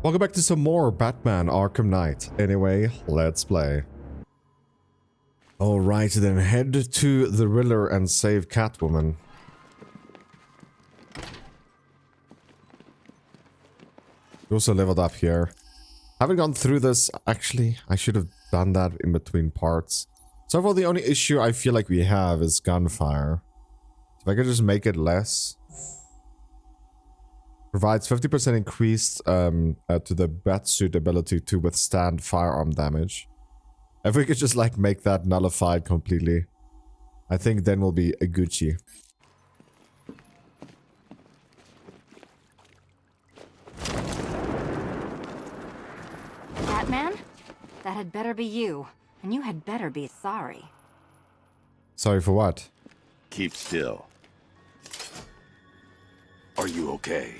Welcome back to some more Batman Arkham Knight. Anyway, let's play. Alright then, head to the Riddler and save Catwoman. We also leveled up here. Haven't gone through this. Actually, I should have done that in between parts. So far, the only issue I feel like we have is gunfire. If I could just make it less. Provides 50% increased to the Batsuit ability to withstand firearm damage. If we could just like make that nullified completely, I think then we'll be a Gucci. Batman? That had better be you, and you had better be sorry. Sorry for what? Keep still. Are you okay?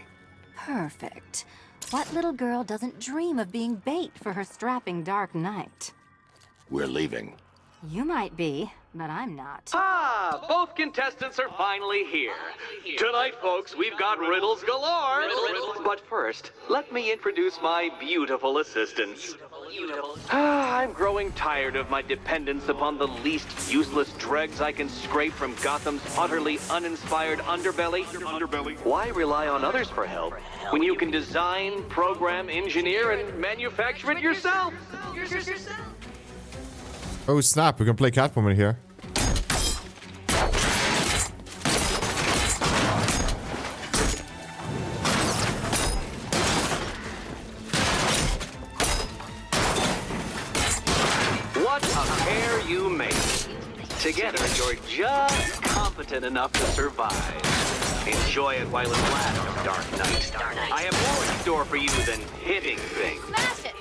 Perfect. What little girl doesn't dream of being bait for her strapping Dark Knight? We're leaving. You might be, but I'm not. Ah, both contestants are finally here. Tonight, folks, we've got riddles galore. But first, let me introduce my beautiful assistants. I'm growing tired of my dependence upon the least useless dregs I can scrape from Gotham's utterly uninspired underbelly. Why rely on others for help when you can design, program, engineer, and manufacture it yourself? Oh snap, we can play Catwoman here. What a pair you make. Together, you're just competent enough to survive. Enjoy it while it lasts, Dark Knight. I have more in store for you than hitting things. Smash it!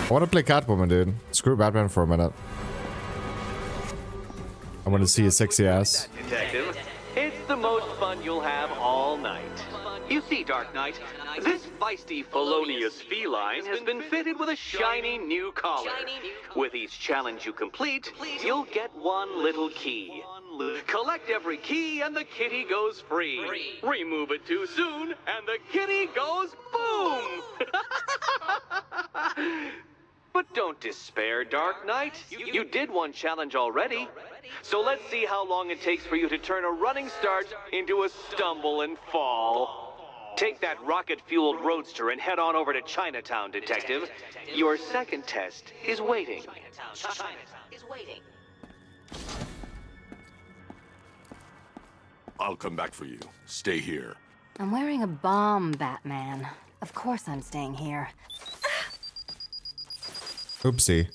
I want to play Catwoman, dude. Screw Batman for a minute. I want to see his sexy ass. Detective, it's the most fun you'll have all night. You see, Dark Knight, this feisty, felonious feline has been fitted with a shiny new collar. With each challenge you complete, you'll get one little key. Collect every key and the kitty goes free. Remove it too soon and the kitty goes boom! But don't despair, Dark Knight. You did one challenge already. So let's see how long it takes for you to turn a running start into a stumble and fall. Take that rocket-fueled roadster and head on over to Chinatown, Detective. Your second test is waiting. I'll come back for you. Stay here. I'm wearing a bomb, Batman. Of course I'm staying here. Oopsie.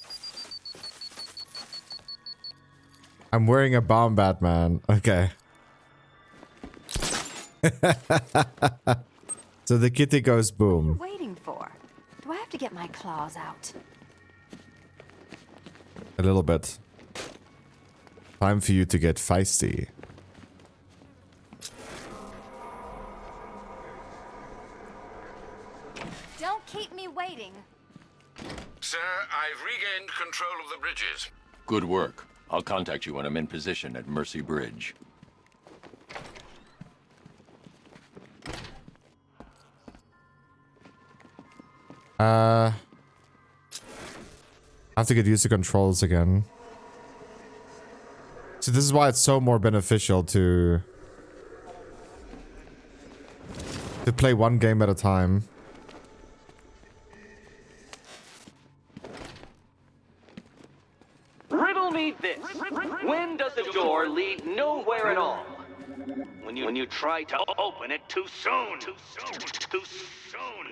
I'm wearing a bomb, Batman. Okay. So the kitty goes boom. What are you waiting for? Do I have to get my claws out? A little bit. Time for you to get feisty. Don't keep me waiting. Sir, I've regained control of the bridges. Good work. I'll contact you when I'm in position at Mercy Bridge. I have to get used to controls again. So this is why it's so more beneficial to play one game at a time. Riddle me this. When does a door lead nowhere at all? When you try to open it too soon. Too soon.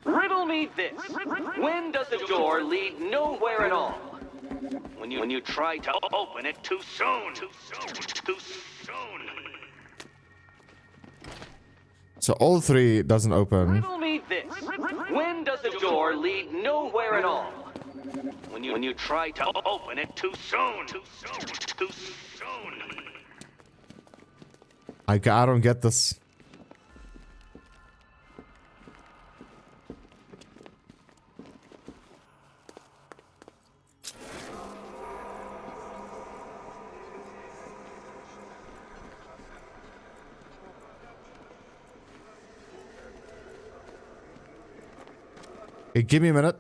Riddle me this. When does a door lead nowhere at all? When you try to open it too soon. Too soon. So all three doesn't open. Riddle me this. When does a door lead nowhere at all? When you try to open it too soon. Too soon. I don't get this. Hey, give me a minute.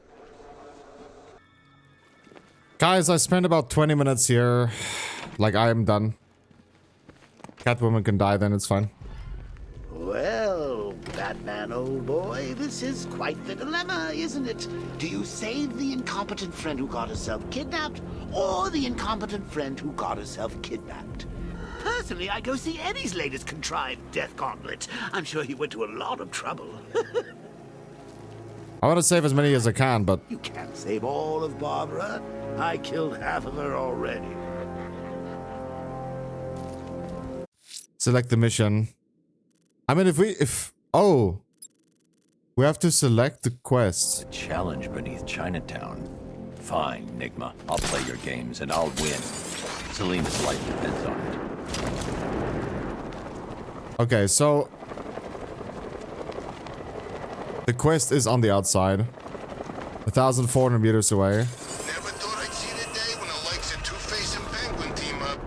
Guys, I spent about 20 minutes here. Like, I am done. Catwoman can die, then it's fine. Well, Batman, old boy, this is quite the dilemma, isn't it? Do you save the incompetent friend who got herself kidnapped, or the incompetent friend who got herself kidnapped? Personally, I go see Eddie's latest contrived death gauntlet. I'm sure he went to a lot of trouble. I want to save as many as I can, but... You can't save all of Barbara. I killed half of her already. Select the mission. I mean, oh. We have to select the quest. A challenge beneath Chinatown. Fine, Nigma. I'll play your games and I'll win. Selena's life depends on it. Okay, so... The quest is on the outside. 1,400 meters away. Never thought I'd see the day when the likes of Two-Face and Penguin team up.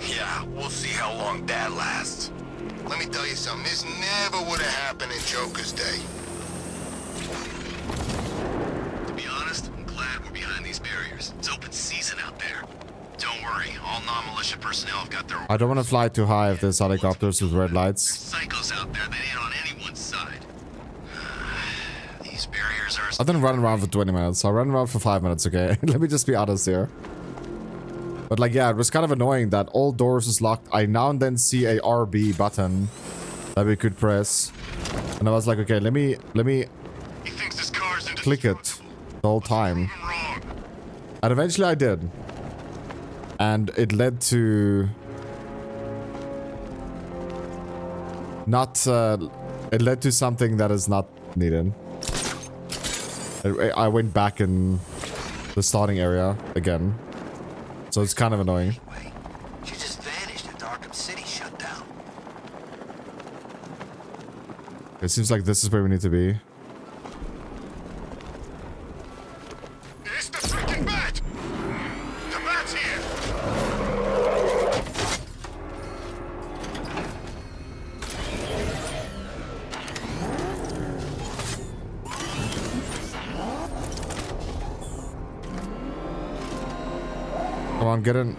Yeah, we'll see how long that lasts. Let me tell you something, this never would have happened in Joker's day. To be honest, I'm glad we're behind these barriers. It's open season out there. Don't worry, all non-militia personnel have got their... I don't want to fly too high if there's helicopters with red lights. Psychos out there that ain't on anyone's side. These barriers are... I didn't run around for 20 minutes. I'll run around for 5 minutes, okay? Let me just be honest here. But like, yeah, it was kind of annoying that all doors is locked. I now and then see a RB button that we could press. And I was like, okay, let me He thinks this car's click it the whole time. wrong. And eventually I did. And it led to... Not, it led to something that is not needed. I went back in the starting area again. So it's kind of annoying. Wait, she just vanished after Arkham City shut down. It seems like this is where we need to be. It's the freaking bat! The bat's here! Come on, get in.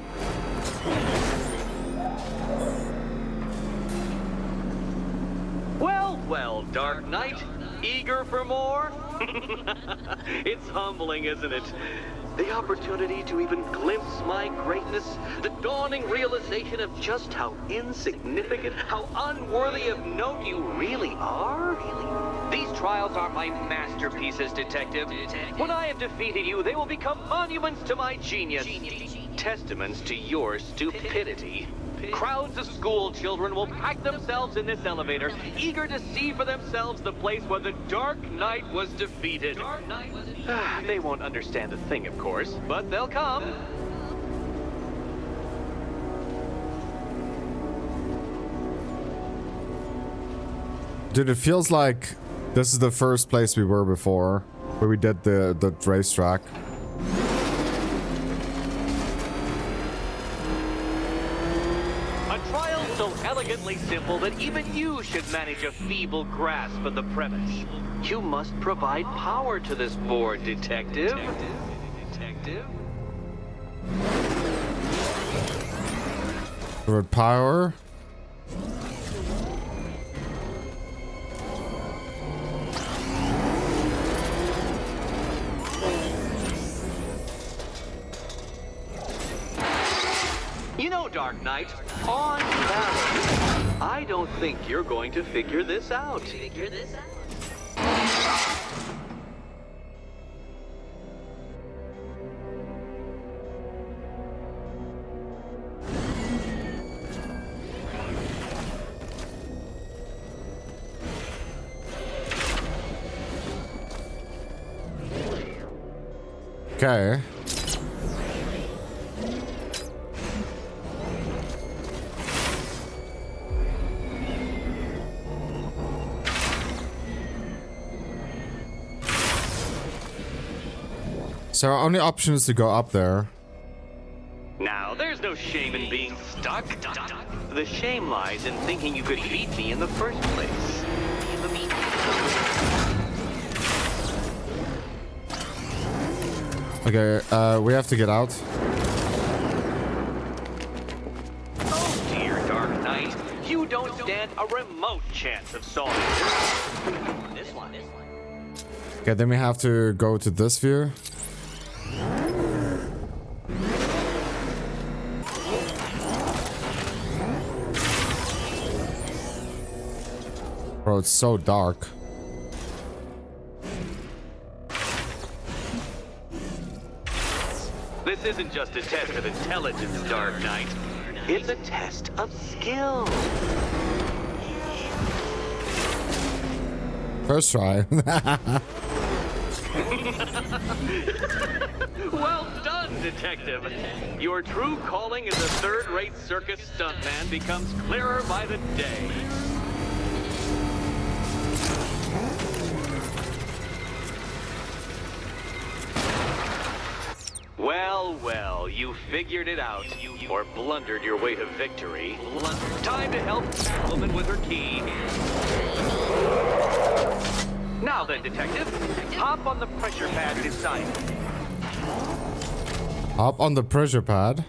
Well, Dark Knight, eager for more? It's humbling, isn't it? The opportunity to even glimpse my greatness, the dawning realization of just how insignificant, how unworthy of note you really are. These trials are my masterpieces, Detective. When I have defeated you, they will become monuments to my genius, testaments to your stupidity. Crowds of school children will pack themselves in this elevator, eager to see for themselves the place where the Dark Knight was defeated. They won't understand a thing, of course, but they'll come. Dude, it feels like this is the first place we were before, where we did the racetrack. A trial so elegantly simple that even you should manage a feeble grasp of the premise. You must provide power to this board, Detective. Detective? Word power. You know, Dark Knight, on balance, I don't think you're going to figure this out. Okay. So our only option is to go up there. Now, there's no shame in being stuck. The shame lies in thinking you could beat me in the first place. Okay, we have to get out. Oh dear, Dark Knight. You don't stand a remote chance of solving this one. Okay, then we have to go to this view. Bro, it's so dark. This isn't just a test of intelligence, Dark Knight. It's a test of skill. First try. Well done, Detective. Your true calling as a third-rate circus stuntman becomes clearer by the day. Well, well, you figured it out. Or blundered your way to victory. Time to help Catwoman with her key. Now then, Detective, hop on the pressure pad beside me. Hop on the pressure pad.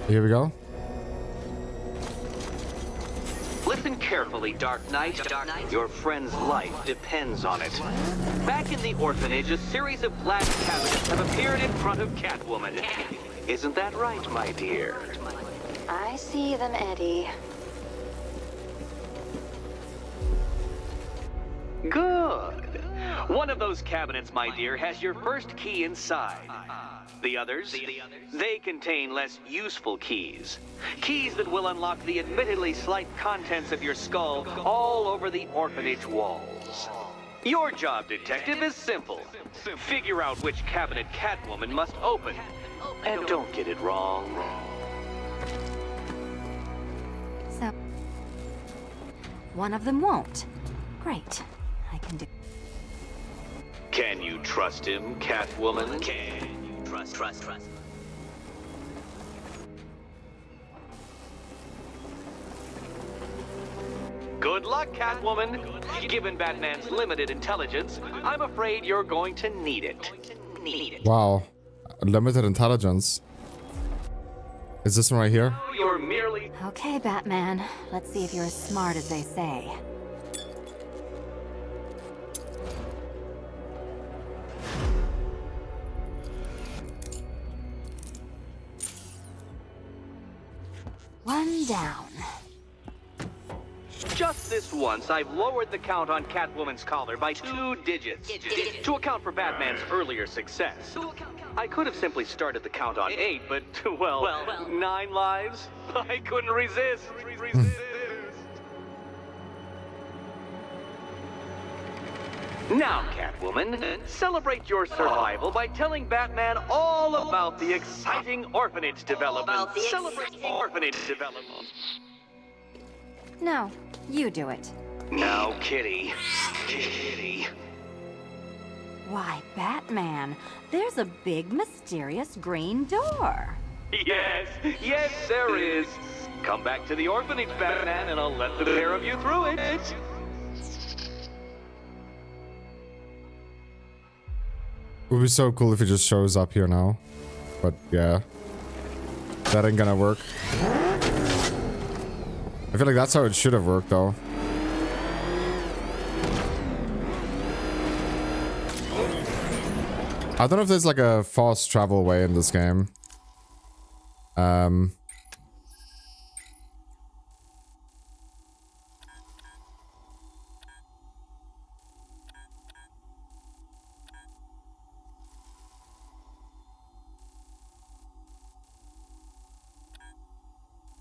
Here we go. Listen carefully, Dark Knight. Your friend's life depends on it. Back in the orphanage, a series of glass cabinets have appeared in front of Catwoman. Isn't that right, my dear? I see them, Eddie. Good. One of those cabinets, my dear, has your first key inside. The others, they contain less useful keys. Keys that will unlock the admittedly slight contents of your skull all over the orphanage walls. Your job, Detective, is simple. Figure out which cabinet Catwoman must open. And don't get it wrong. So, one of them won't. Great. I can do. Can you trust him, Catwoman? Can you trust? Good luck, Catwoman. Given Batman's limited intelligence, I'm afraid you're going to need it. Wow. Limited intelligence. Is this one right here? You're merely... Okay, Batman. Let's see if you're as smart as they say. One down. Just this once, I've lowered the count on Catwoman's collar by 2 digits to account for Batman's earlier success. I could have simply started the count on 8, but, well, 9 lives? I couldn't resist. Now, Catwoman, celebrate your survival by telling Batman all about the exciting orphanage development. Celebrate orphanage development. No, you do it. Now, Kitty. Kitty. Why, Batman, there's a big mysterious green door. Yes, there is. Come back to the orphanage, Batman, and I'll let the pair of you through it. It would be so cool if it just shows up here now. But yeah. That ain't gonna work. I feel like that's how it should have worked though. I don't know if there's like a fast travel way in this game.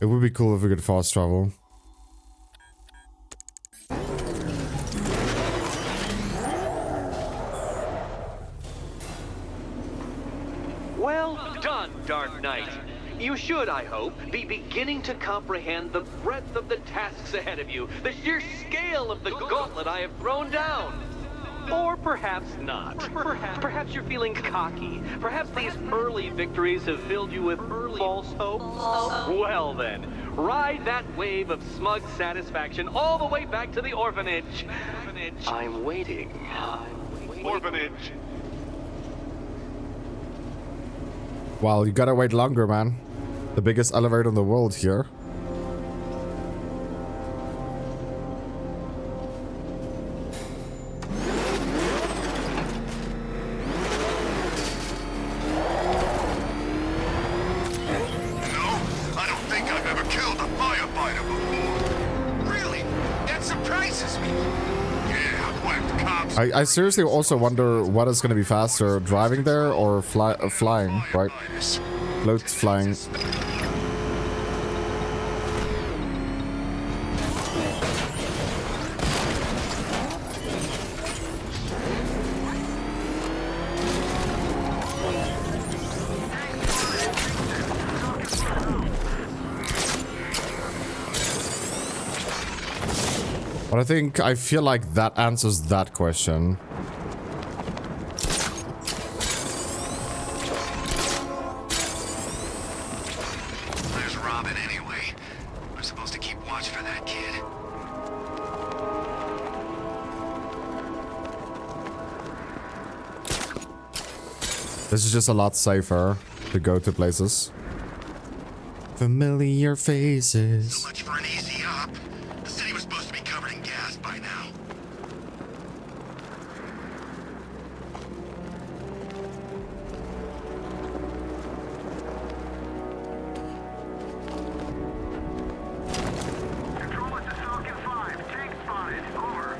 It would be cool if we could fast travel. Well done, Dark Knight. You should, I hope, be beginning to comprehend the breadth of the tasks ahead of you, the sheer scale of the gauntlet I have thrown down. Or perhaps not. Perhaps you're feeling cocky. Perhaps these early victories have filled you with false hope. Well then, ride that wave of smug satisfaction all the way back to the orphanage. I'm waiting. Orphanage. Well, you gotta wait longer, man. The biggest elevator in the world here. I seriously also wonder what is going to be faster, driving there or flying, right? Floats flying. But I feel like that answers that question. There's Robin anyway. We're supposed to keep watch for that kid. This is just a lot safer to go to places. Familiar faces. So much for an easy up. The city was supposed to be covered in gas by now. Control it to Falcon 5. Tank spotted. Over.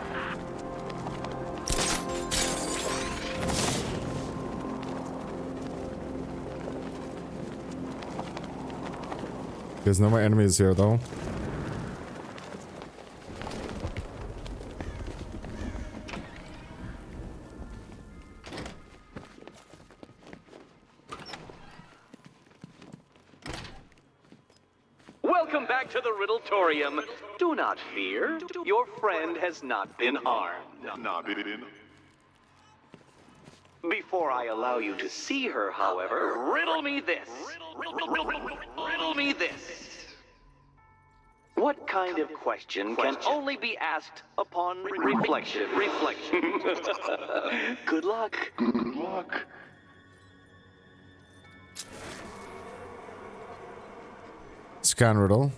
There's no more enemies here, though. Welcome back to the Riddletorium. Do not fear. Your friend has not been harmed. Before I allow you to see her, however, riddle me this. Riddle me this. What kind of question can only be asked upon reflection? Good luck. Good luck. Scan riddle.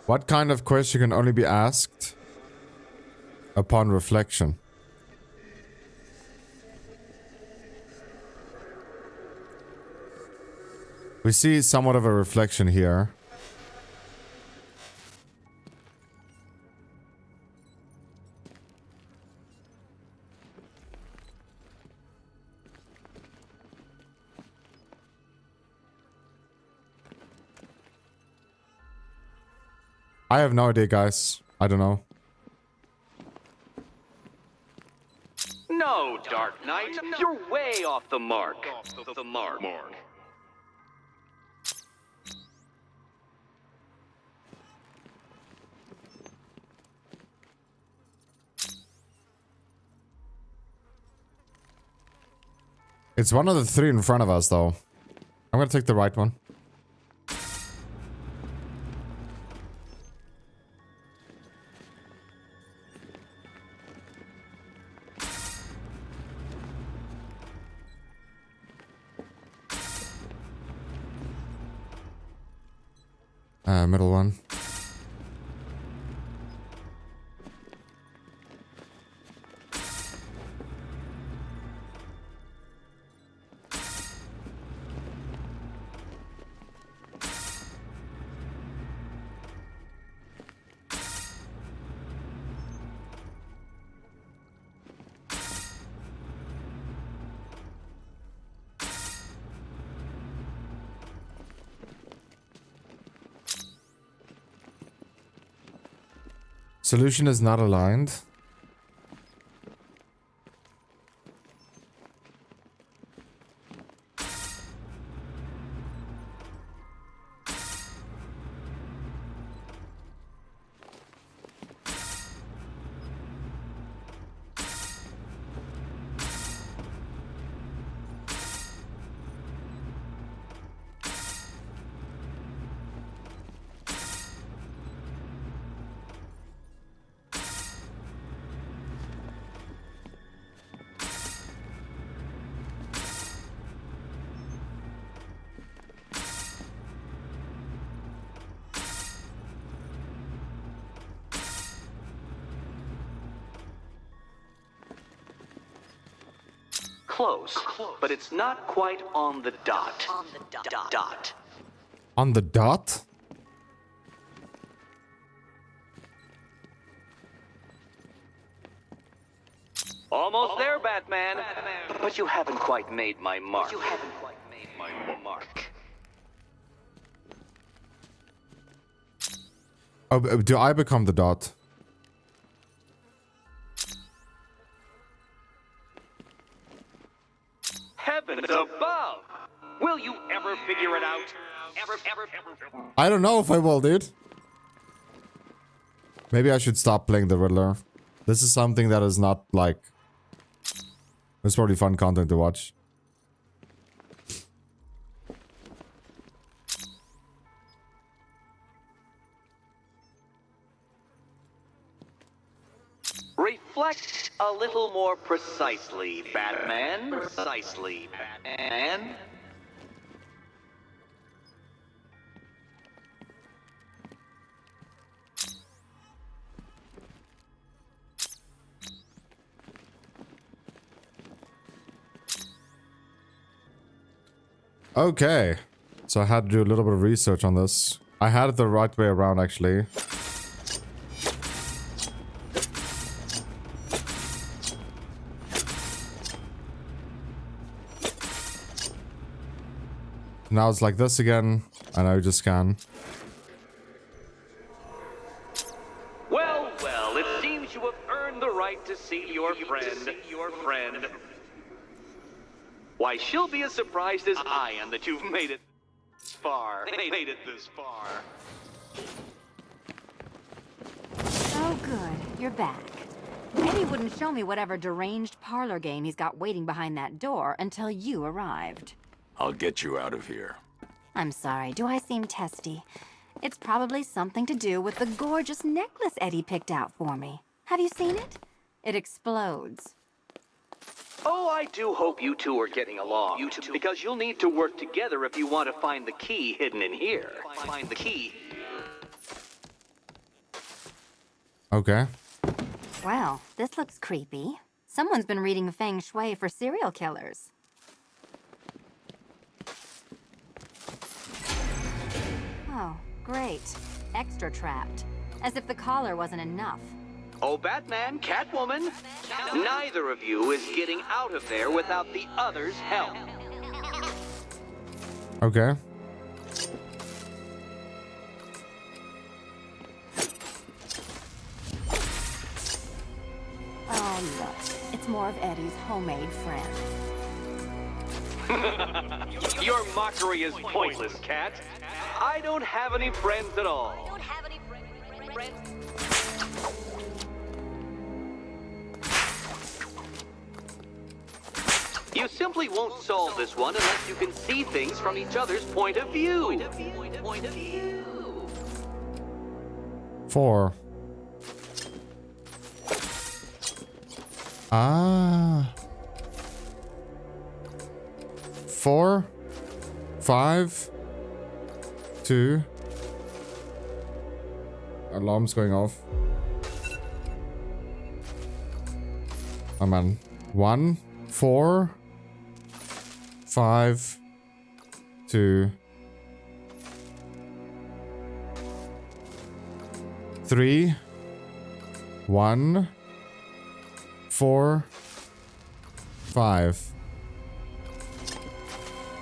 What kind of question can only be asked upon reflection? We see somewhat of a reflection here. I have no idea, guys. I don't know. No, Dark Knight, you're way off the mark. It's one of the three in front of us, though. I'm gonna take the right one. Middle one. Solution is not aligned. close, but it's not quite on the dot. Dot. On the dot? Almost there, Batman. But you haven't quite made my mark. Oh, do I become the dot? Heavens above! Will you ever figure it out? Ever? I don't know if I will, dude. Maybe I should stop playing the Riddler. This is something that is not like... It's probably fun content to watch. Reflect a little more precisely, Batman. Precisely, Batman. Okay. So I had to do a little bit of research on this. I had it the right way around, actually. Now it's like this again, and I just scan. Well, it seems you have earned the right to see your friend. Why, she'll be as surprised as I am that you've made it this far. Oh, good. You're back. Eddie wouldn't show me whatever deranged parlor game he's got waiting behind that door until you arrived. I'll get you out of here. I'm sorry, do I seem testy? It's probably something to do with the gorgeous necklace Eddie picked out for me. Have you seen it? It explodes. Oh, I do hope you two are getting along. Because you'll need to work together if you want to find the key hidden in here. Find the key. Okay. Well, this looks creepy. Someone's been reading feng shui for serial killers. Oh, great. Extra trapped. As if the collar wasn't enough. Oh, Batman, Catwoman, neither of you is getting out of there without the other's help. Okay. Oh, look. It's more of Eddie's homemade friend. Your mockery is pointless, Cat. I don't have any friends at all. You simply won't solve this one unless you can see things from each other's point of view. 4. Ah. 4, 5, 2. Alarm's going off. Oh man. 1, 4, 5, 2, 3, 1, 4, 5,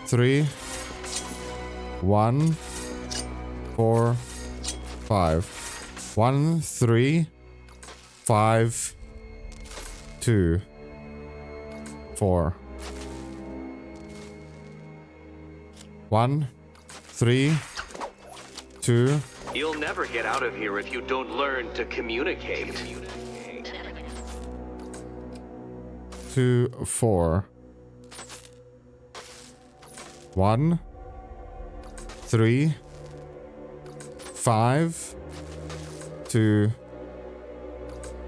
3, 1, 4, 5, 1, 3, 5, 2, 4, 1, 3, 2. You'll never get out of here if you don't learn to communicate. 2, 4. 1, 3, 5, 2,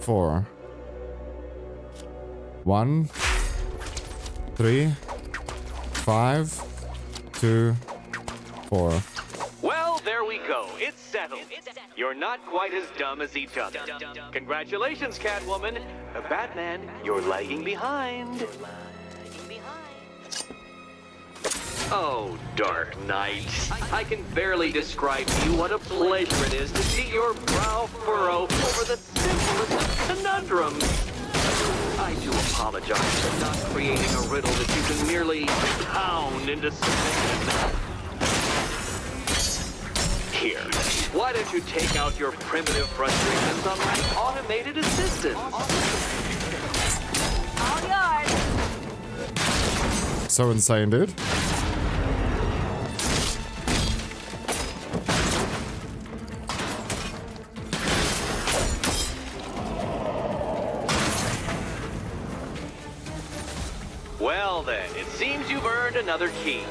4. 1, 3, 5, 2, 4. Well, there we go. It's settled. You're not quite as dumb as each other. Congratulations, Catwoman. Batman, you're lagging behind. Oh, Dark Knight. I can barely describe to you what a pleasure it is to see your brow furrow over the simplest of conundrums. I do apologize for not creating a riddle that you can merely pound into submission. Here, why don't you take out your primitive frustrations on my automated assistant? All yours. So insane, dude. Well then, it seems you've earned another key.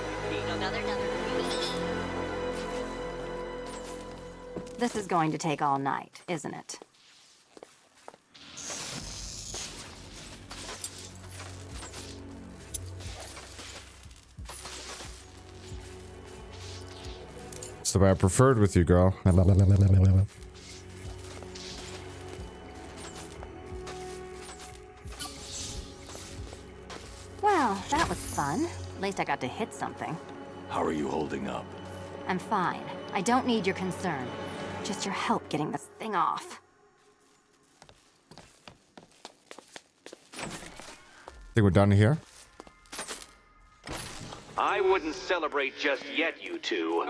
This is going to take all night, isn't it? It's the way I preferred with you, girl. Well, that was fun. At least I got to hit something. How are you holding up? I'm fine. I don't need your concern. Just your help getting this thing off. Think we're done here? I wouldn't celebrate just yet, you two.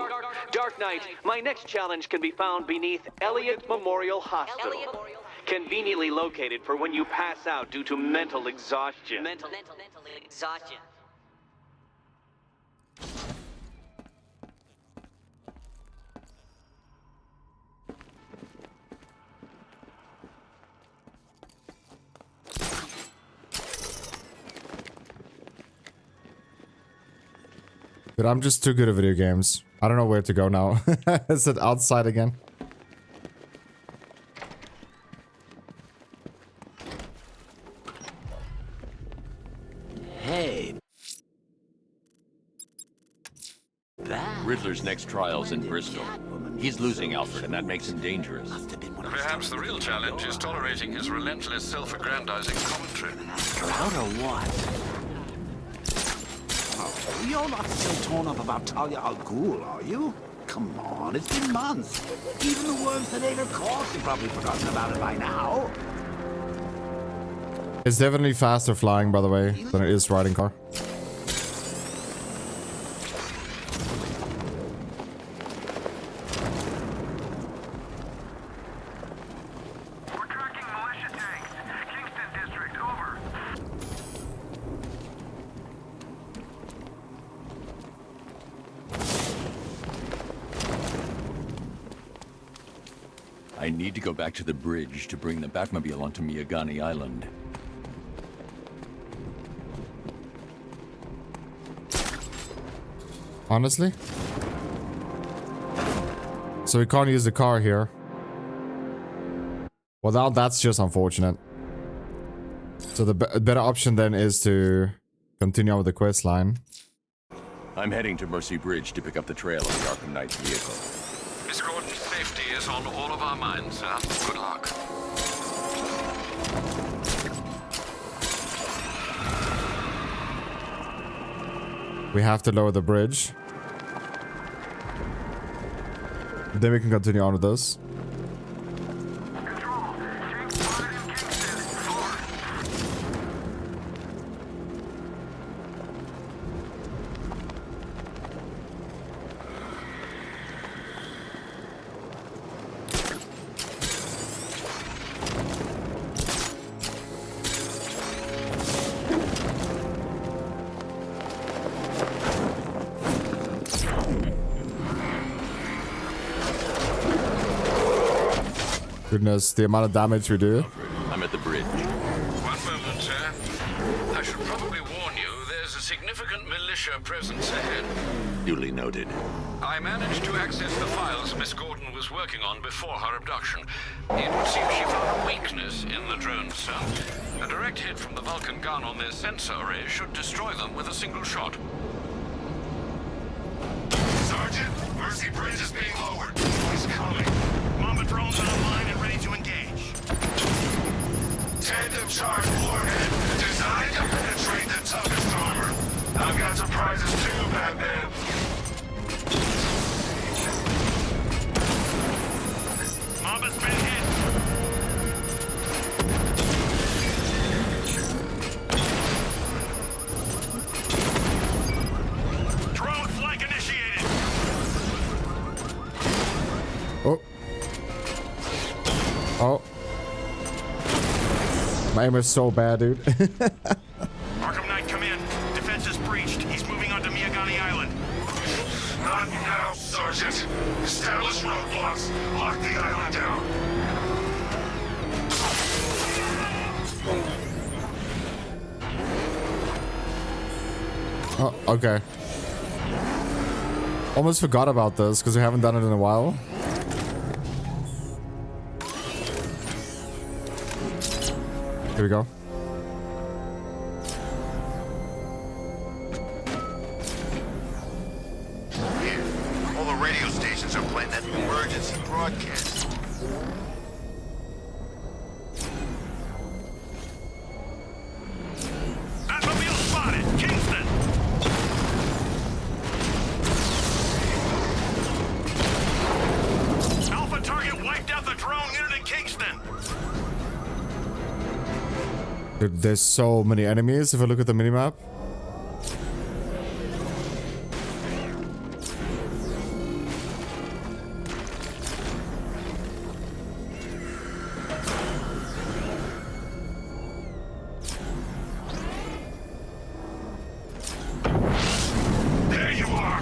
Dark Knight, my next challenge can be found beneath Elliott Memorial Hospital. Conveniently located for when you pass out due to mental exhaustion. Mental exhaustion. But I'm just too good at video games. I don't know where to go now. Is it outside again? Hey. Riddler's next trial's in Bristol. He's losing Alfred, and that makes him dangerous. Perhaps the real challenge is tolerating his relentless self-aggrandizing commentary. Out or what? Oh, you're not still torn up about Talia al Ghul, are you? Come on, it's been months. Even the worms that ate her corpse, you've probably forgotten about it by now. It's definitely faster flying, by the way, than it is riding car. We're tracking militia tanks. Kingston District, over. I need to go back to the bridge to bring the Batmobile onto Miyagani Island. Honestly? So we can't use the car here. Well, now that's just unfortunate. So the better option then is to continue on with the quest line. I'm heading to Mercy Bridge to pick up the trail of the Arkham Knight's vehicle. Miss Gordon's safety is on all of our minds, sir. Good luck. We have to lower the bridge. Then we can continue on with this. Control. Tank spotted in Kingston, over. Goodness, the amount of damage we do. I'm at the bridge. One moment, sir. I should probably warn you, there's a significant militia presence ahead. Duly noted. I managed to access the files Miss Gordon was working on before her abduction. It seems she found a weakness in the drones, sir. A direct hit from the Vulcan gun on their sensor array should destroy them with a single shot. Sergeant, Mercy Bridge is being lowered. He's coming. Mama drones online and ready to engage. Tandem charge warhead, designed to penetrate the toughest armor. I've got surprises too, Batman. My aim is so bad, dude. Arkham Knight, come in. Defense is breached. He's moving onto Miyagani Island. Not now, Sergeant. Establish roadblocks. Lock the island down. Oh, okay. Almost forgot about this because we haven't done it in a while. Here we go. Here, all the radio stations are playing that emergency broadcast. Batmobile spotted. Kingston. Alpha target wiped out the drone unit in Kingston. Dude, there's so many enemies if I look at the minimap. There you are.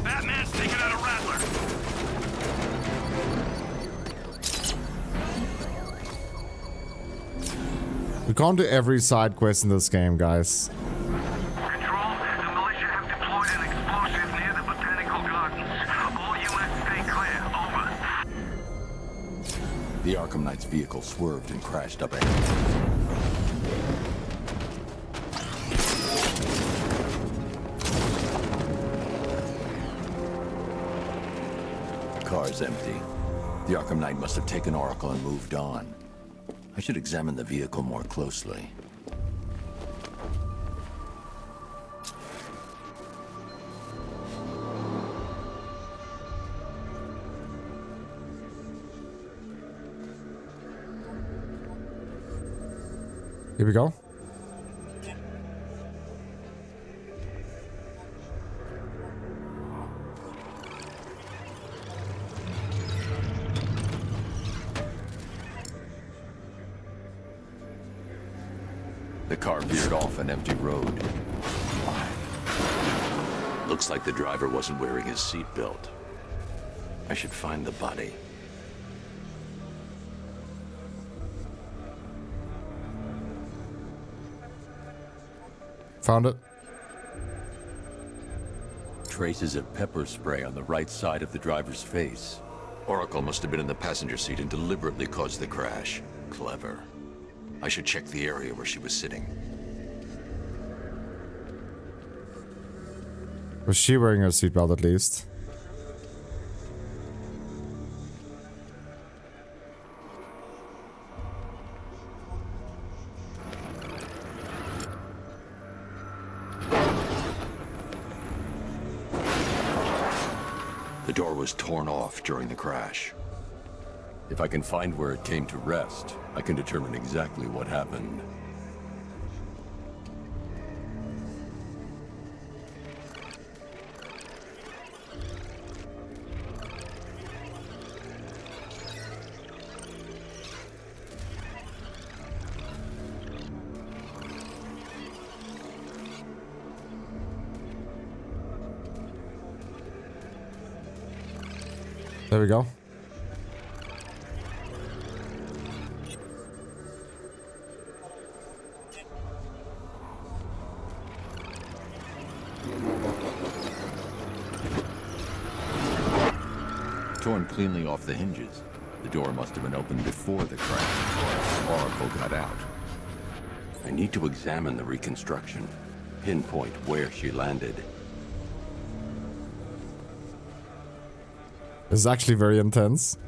Batman's taking out a Rattler. We can't do every side quest in this game, guys. Control, the militia have deployed an explosive near the Botanical Gardens. All units stay clear. Over. The Arkham Knight's vehicle swerved and crashed up ahead. The car's empty. The Arkham Knight must have taken Oracle and moved on. I should examine the vehicle more closely. Here we go. The car veered off an empty road. Looks like the driver wasn't wearing his seatbelt. I should find the body. Found it. Traces of pepper spray on the right side of the driver's face. Oracle must have been in the passenger seat and deliberately caused the crash. Clever. I should check the area where she was sitting. Was she wearing her seatbelt at least? The door was torn off during the crash. If I can find where it came to rest, I can determine exactly what happened. There we go. Torn cleanly off the hinges. The door must have been opened before the crash. Oracle got out. I need to examine the reconstruction. Pinpoint where she landed. This is actually very intense.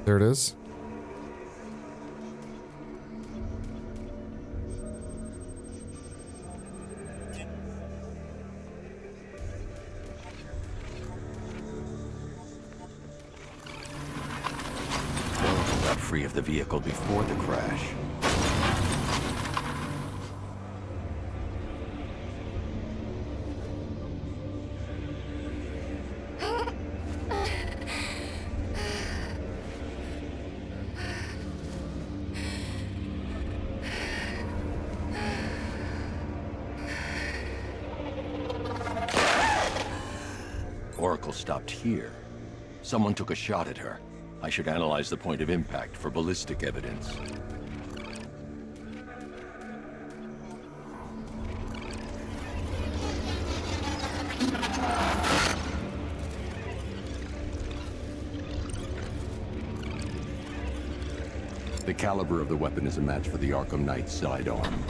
There it is. Oracle got free of the vehicle before the crash. Oracle stopped here. Someone took a shot at her. I should analyze the point of impact for ballistic evidence. The caliber of the weapon is a match for the Arkham Knight's sidearm.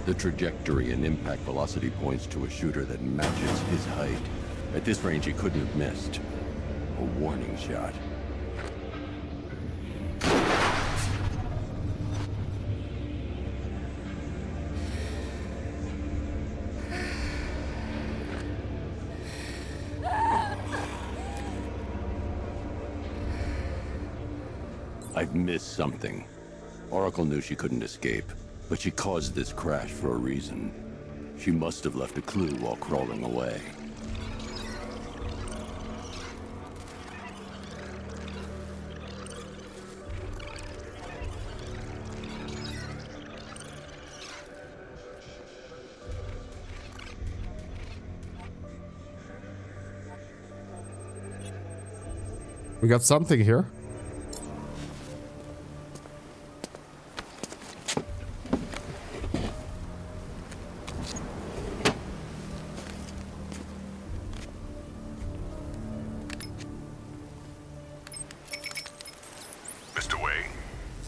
The trajectory and impact velocity points to a shooter that matches his height. At this range, he couldn't have missed. A warning shot. I've missed something. Oracle knew she couldn't escape, but she caused this crash for a reason. She must have left a clue while crawling away. We got something here.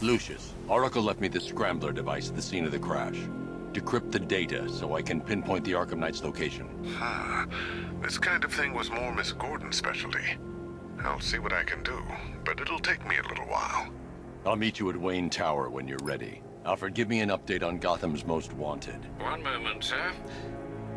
Lucius, Oracle left me the scrambler device at the scene of the crash. Decrypt the data so I can pinpoint the Arkham Knight's location. This kind of thing was more Miss Gordon's specialty. I'll see what I can do, but it'll take me a little while. I'll meet you at Wayne Tower when you're ready. Alfred, give me an update on Gotham's Most Wanted. One moment, sir.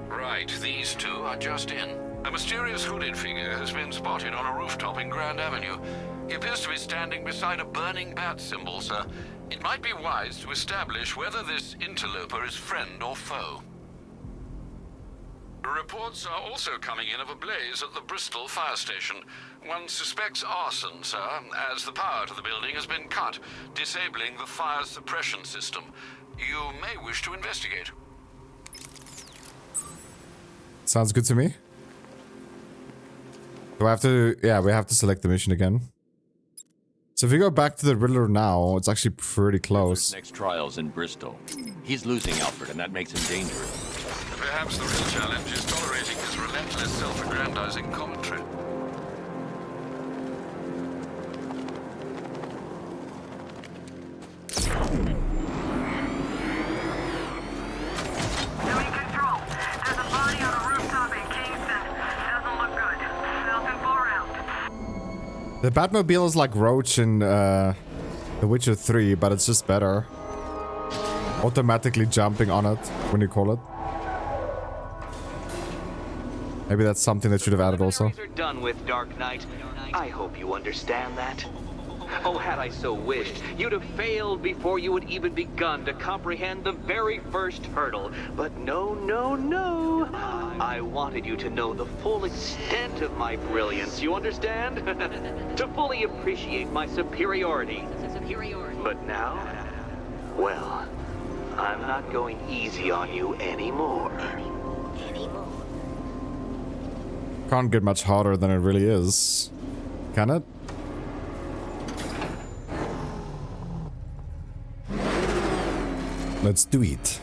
Right, these two are just in. A mysterious hooded figure has been spotted on a rooftop in Grand Avenue. He appears to be standing beside a burning bat symbol, sir. It might be wise to establish whether this interloper is friend or foe. Reports are also coming in of a blaze at the Bristol fire station. One suspects arson, sir, as the power to the building has been cut, disabling the fire suppression system. You may wish to investigate. Sounds good to me. Do I have to... Yeah, we have to select the mission again. So if we go back to the Riddler now, it's actually pretty close. Riddler's next trial's in Bristol. He's losing Alfred, and that makes him dangerous. Perhaps the real challenge is tolerating his relentless self-aggrandizing commentary. Doing control. There's a body on a rooftop in Kingston. Doesn't look good. Falcon 4 out. The Batmobile is like Roach in The Witcher 3, but it's just better. Automatically jumping on it when you call it. Maybe that's something that should have added also. Are done with, Dark Knight. I hope you understand that. Oh, had I so wished, you'd have failed before you had even begun to comprehend the very first hurdle. But no, no, no. I wanted you to know the full extent of my brilliance, you understand? To fully appreciate my superiority. But now, well, I'm not going easy on you anymore. Can't get much harder than it really is. Can it? Let's do it.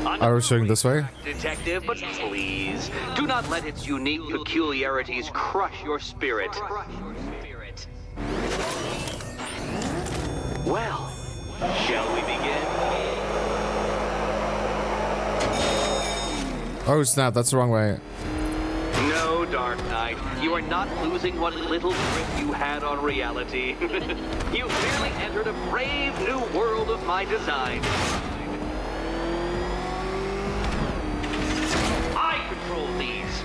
Are we showing this way? Detective, but please, do not let its unique peculiarities crush your spirit. Well, shall we begin? Oh snap, that's the wrong way. No, Dark Knight, you are not losing what little grip you had on reality. You merely entered a brave new world of my design. I control these.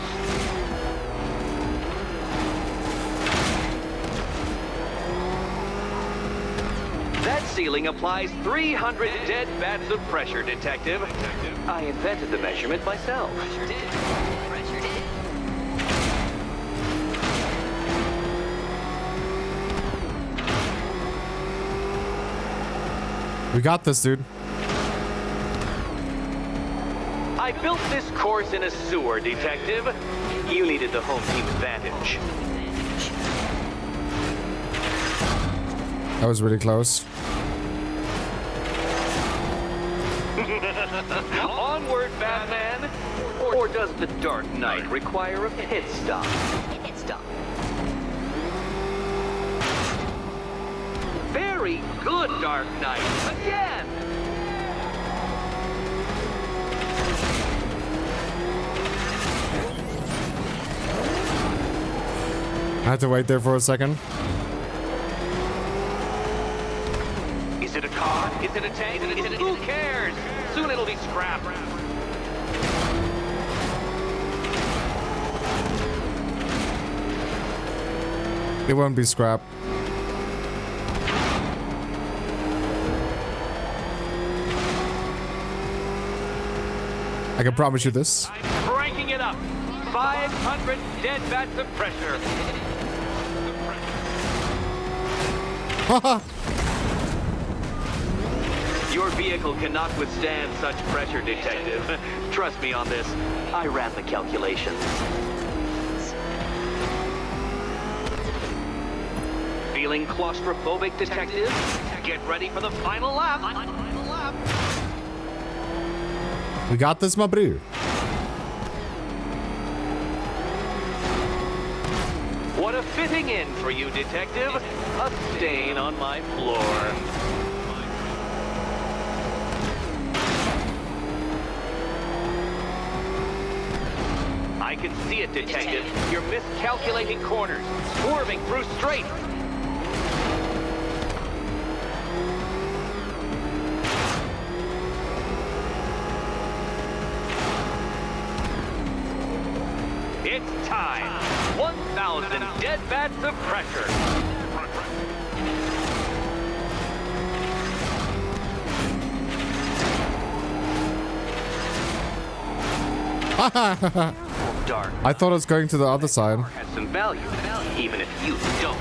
That ceiling applies 300 dead bats of pressure, Detective. I invented the measurement myself. We got this, dude. I built this course in a sewer, Detective. You needed the home team advantage. That was really close. Onward, Batman! Or does the Dark Knight require a pit stop? Pit stop. Very good, Dark Knight. Again! I had to wait there for a second. Is it a car? Is it a tank? Who cares? Soon it'll be scrapped. It won't be scrapped. I can promise you this. I'm cranking it up. 500 dead bats of pressure. Your vehicle cannot withstand such pressure, Detective. Trust me on this. I ran the calculations. Feeling claustrophobic, Detective? Get ready for the final lap. We got this, my bro. What a fitting in for you, Detective. A stain on my floor. I can see it, Detective. You're miscalculating corners, swerving through straight. It's time. 1,000 dead bats of pressure. Dark. I thought it was going to the other side. Has some value, even if you don't.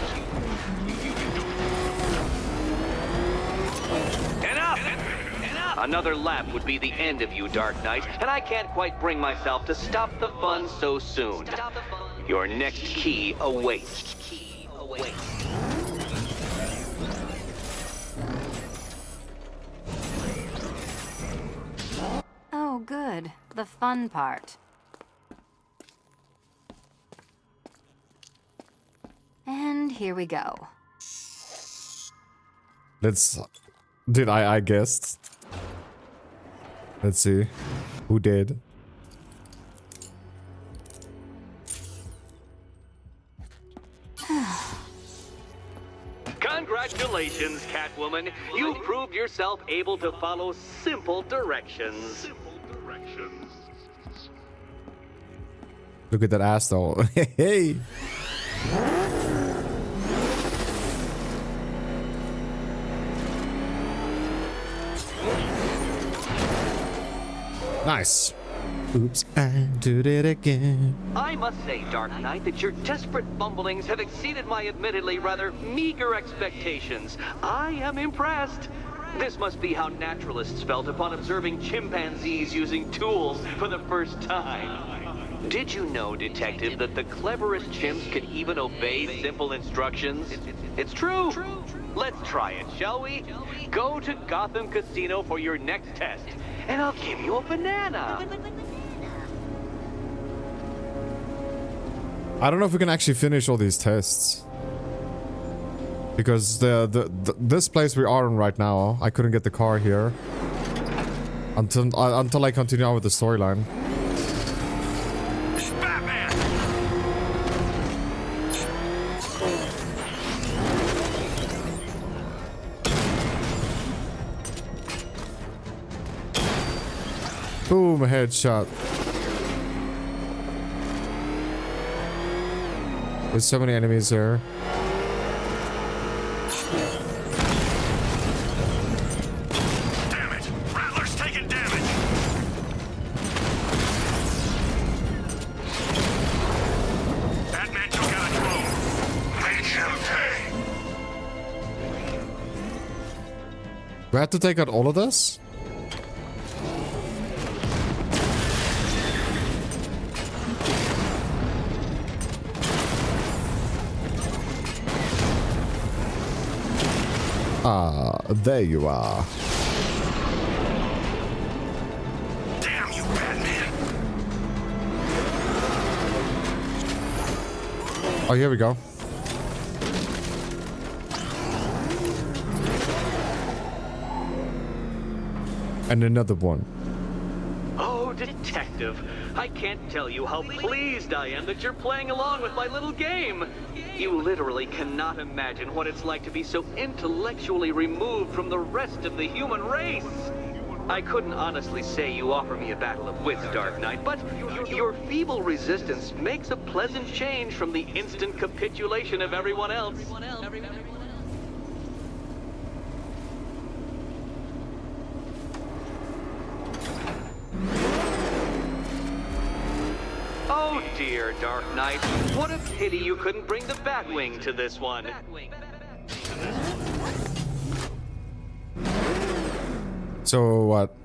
Enough! Another lap would be the end of you, Dark Knight, and I can't quite bring myself to stop the fun so soon. Your next key awaits. Oh, good. The fun part. And here we go. I guessed. Let's see. Who did? Congratulations, Catwoman. You proved yourself able to follow simple directions. Look at that ass though. Hey. Nice. Oops, I did it again. I must say, Dark Knight, that your desperate fumblings have exceeded my admittedly rather meager expectations. I am impressed. This must be how naturalists felt upon observing chimpanzees using tools for the first time. Did you know, Detective, that the cleverest chimps can even obey simple instructions? It's true. Let's try it, shall we? Go to Gotham Casino for your next test, and I'll give you a banana. I don't know if we can actually finish all these tests. Because this place we are in right now, I couldn't get the car here. Until I continue on with the storyline. Boom, headshot. There's so many enemies there. Damn it! Rattler's taking damage! Batman took out a drone. HMK. We have to take out all of this? Ah, there you are. Damn you, Batman! Oh, here we go. And another one. Oh, Detective, I can't tell you how pleased I am that you're playing along with my little game. You literally cannot imagine what it's like to be so intellectually removed from the rest of the human race. I couldn't honestly say you offer me a battle of wits, Dark Knight, but your feeble resistance makes a pleasant change from the instant capitulation of everyone else. Oh dear, Dark Knight. What a pity you couldn't bring the Batwing to this one. So what?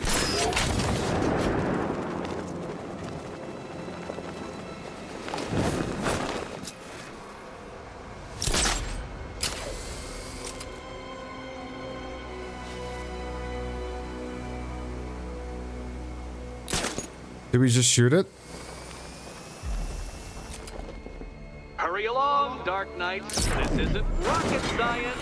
Did we just shoot it? Hurry along, Dark Knight. This isn't rocket science.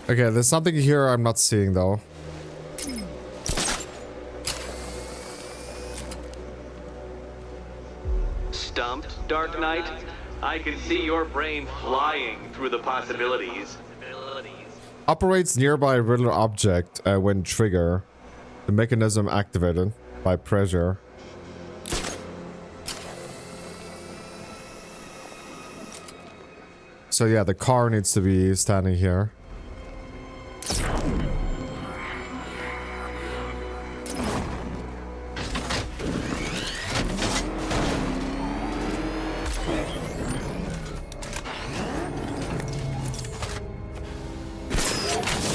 Okay, there's something here I'm not seeing though. Stumped, Dark Knight? I can see your brain flying through the possibilities. Operates nearby Riddler object when trigger. The mechanism activated by pressure. So yeah, the car needs to be standing here.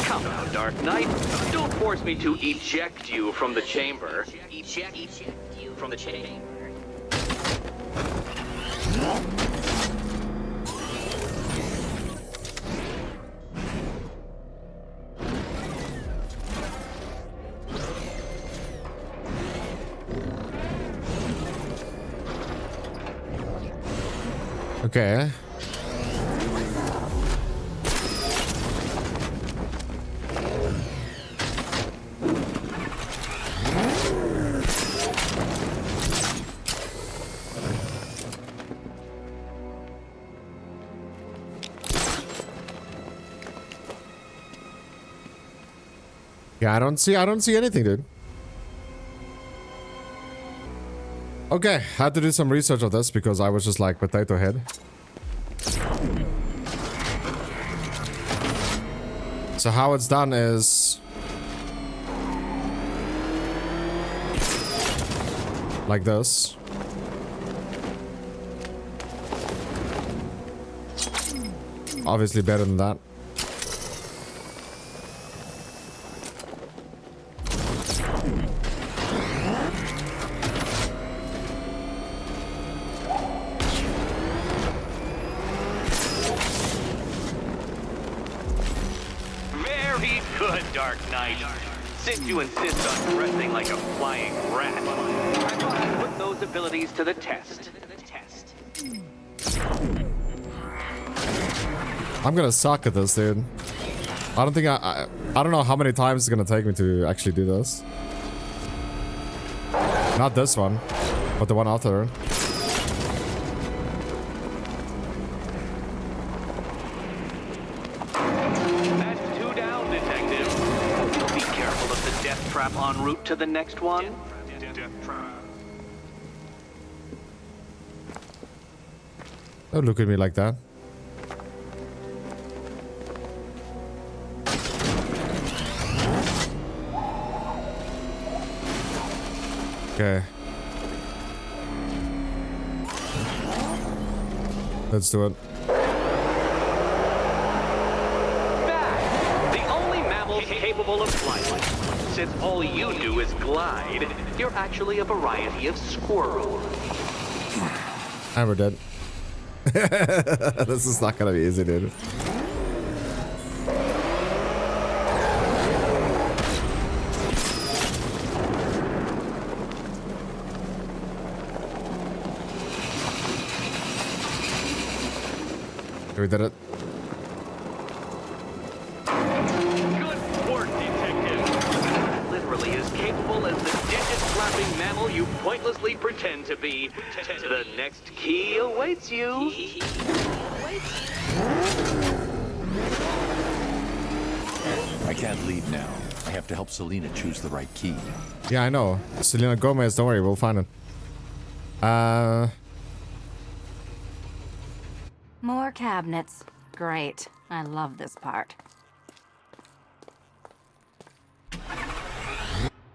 Come on, Dark Knight. Don't force me to eject you from the chamber. Eject you from the chamber. Okay. Yeah, I don't see anything, dude. Okay, I had to do some research on this because I was just like potato head. So how it's done is like this. Obviously better than that. Very good, Dark Knight. Since you insist on dressing like a flying rat, I thought I'd put those abilities to the test. I'm gonna suck at this, dude. I don't think I don't know how many times it's gonna take me to actually do this. Not this one, but the one after. That's 2 down, Detective. Be careful of the death trap en route to the next one. Don't look at me like that. Okay. Let's do it. since all you do is glide, you're actually a variety of squirrel. And we're dead. This is not gonna be easy, dude. We did it. Good work, detective. Literally as capable as the digit-slapping mammal you pointlessly pretend to be. The next key awaits you. I can't leave now. I have to help Selena choose the right key. Yeah, I know. Selena Gomez, don't worry, we'll find it. More cabinets. Great. I love this part.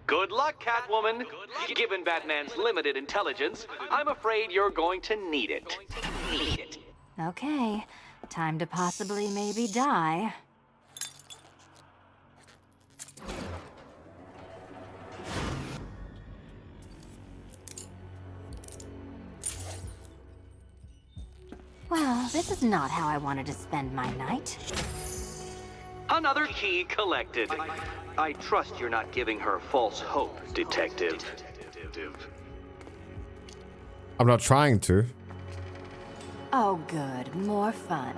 Good luck, Catwoman. Given Batman's limited intelligence, I'm afraid you're going to need it. Okay. Time to possibly maybe die. Well, this is not how I wanted to spend my night. Another key collected. I trust you're not giving her false hope, Detective. I'm not trying to. Oh, good. More fun.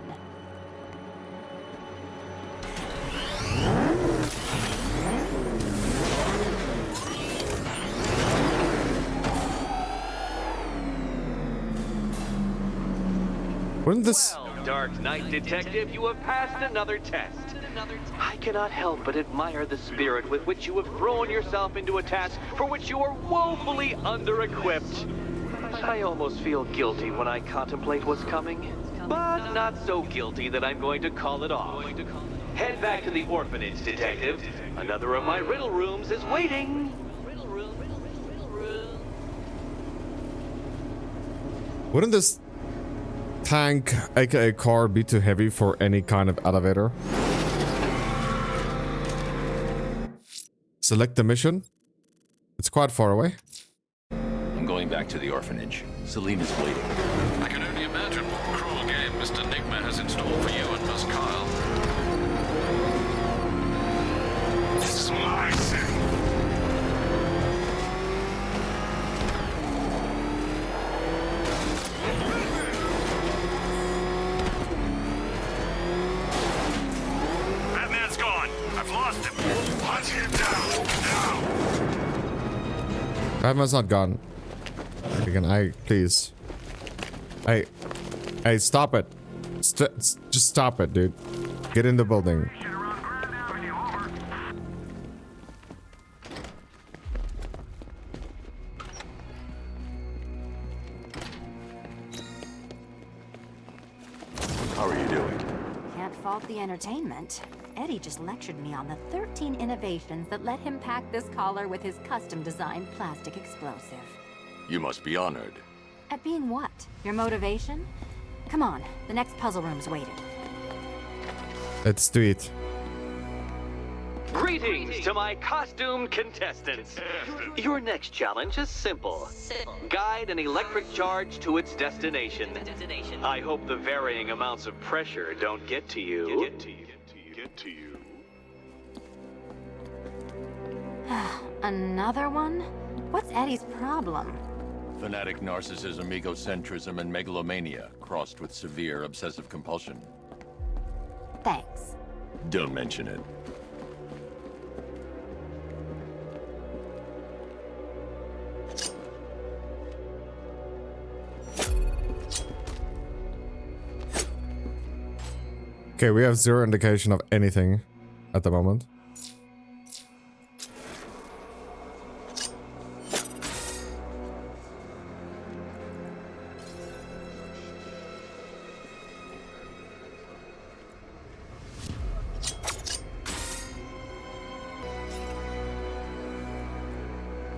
Wouldn't this... Well, Dark Knight Detective, you have passed another test. I cannot help but admire the spirit with which you have thrown yourself into a task for which you are woefully under-equipped. I almost feel guilty when I contemplate what's coming, but not so guilty that I'm going to call it off. Head back to the orphanage, Detective. Another of my riddle rooms is waiting. Wouldn't this tank, aka car, be too heavy for any kind of elevator? Select the mission. It's quite far away. I'm going back to the orphanage. Selena's waiting. I can only imagine what cruel game Mr. Nigma has in store for you and Miss Kyle. This is my city. Batman's gone. I've lost him. Hunt him down now. Batman's not gone. Again, please. Hey, stop it. Just stop it, dude. Get in the building. How are you doing? Can't fault the entertainment. Eddie just lectured me on the 13 innovations that let him pack this collar with his custom-designed plastic explosive. You must be honored. At being what? Your motivation? Come on, the next puzzle room's waiting. Let's do it. Greetings to my costumed contestants. Your next challenge is simple. Guide an electric charge to its destination. I hope the varying amounts of pressure don't get to you. Another one? What's Eddie's problem? Fanatic narcissism, egocentrism, and megalomania, crossed with severe obsessive compulsion. Thanks. Don't mention it. Okay, we have zero indication of anything at the moment.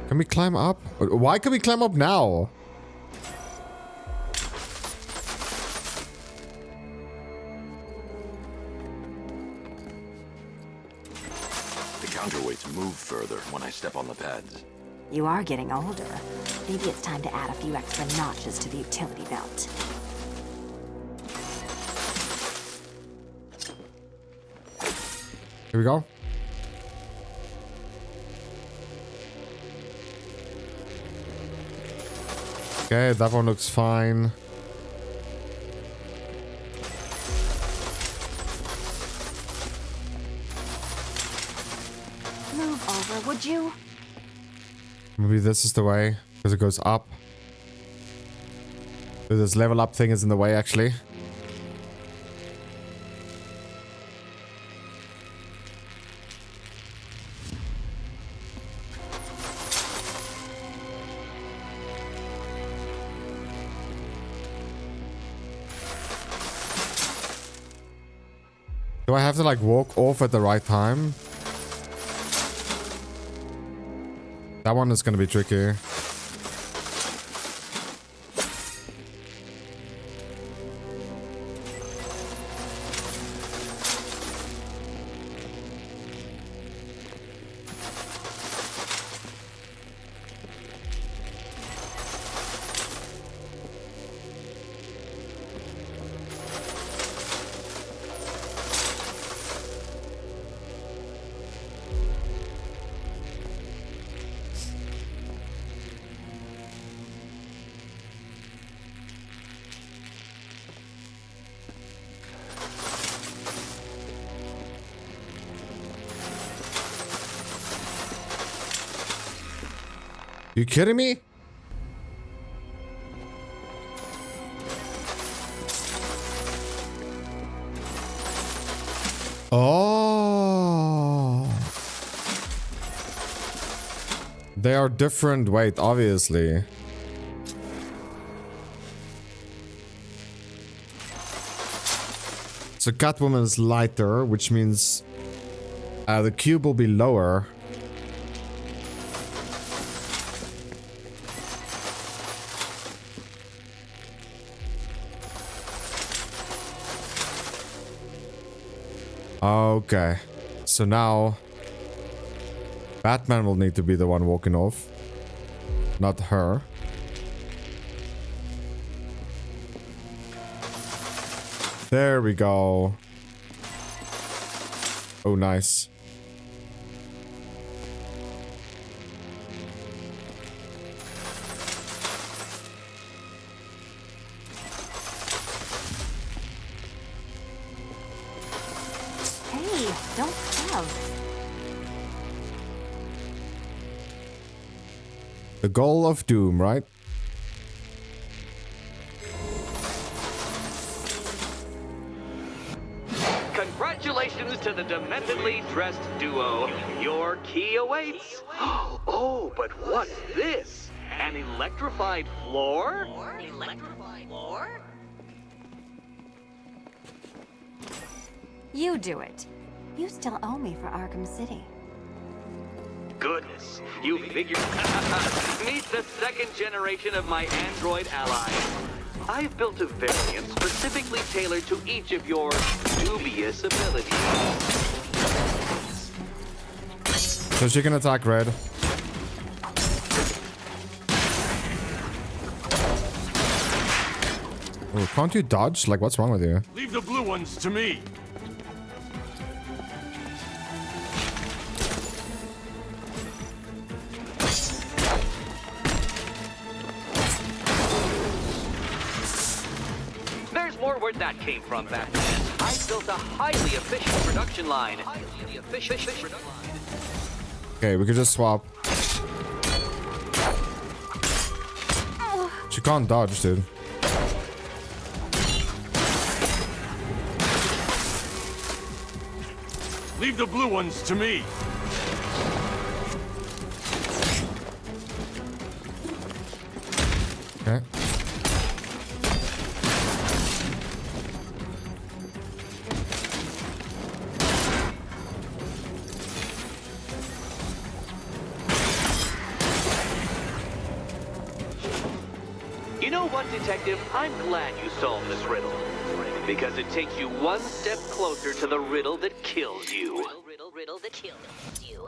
Can we climb up? Why can we climb up now? counterweights move further when I step on the pads. You are getting older. Maybe it's time to add a few extra notches to the utility belt. Here we go. Okay, that one looks fine. Move over, would you? Maybe this is the way, because it goes up. So this level up thing is in the way, actually. Do I have to like walk off at the right time? That one is going to be tricky. You kidding me? Oh. They are different weight, obviously. So Catwoman is lighter, which means the cube will be lower. Okay, so now Batman will need to be the one walking off, not her. There we go. Oh, nice. Don't shove. The goal of doom, right? Congratulations to the dementedly dressed duo. Your key awaits. Oh, but what's this? An electrified floor? Electrified floor? You do it. You still owe me for Arkham City. Goodness, you figured. Meet the second generation of my android ally. I've built a variant specifically tailored to each of your dubious abilities. So she can attack red. Oh, can't you dodge? Like, what's wrong with you? Leave the blue ones to me. Where that came from, Batman. I built a highly efficient production line. Okay, we could just swap. She can't dodge, dude. Leave the blue ones to me. Okay. You know what, Detective? I'm glad you solved this riddle. Because it takes you one step closer to the riddle that kills you. Riddle that kills you.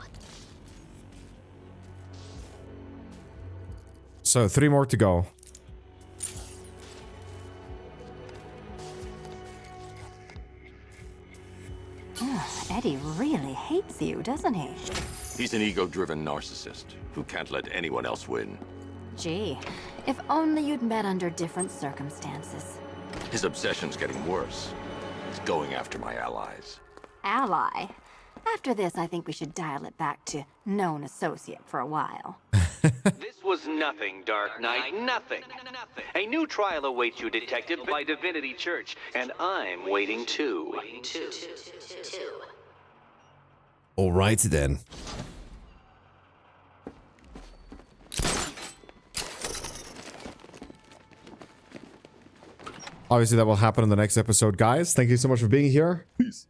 So 3 more to go. Eddie really hates you, doesn't he? He's an ego-driven narcissist who can't let anyone else win. Gee, if only you'd met under different circumstances. His obsession's getting worse. He's going after my allies. Ally. After this, I think we should dial it back to known associate for a while. This was nothing, Dark Knight, nothing. A new trial awaits you, Detective, by Divinity Church, and I'm waiting too. Alrighty then. Obviously, that will happen in the next episode, guys. Thank you so much for being here. Peace.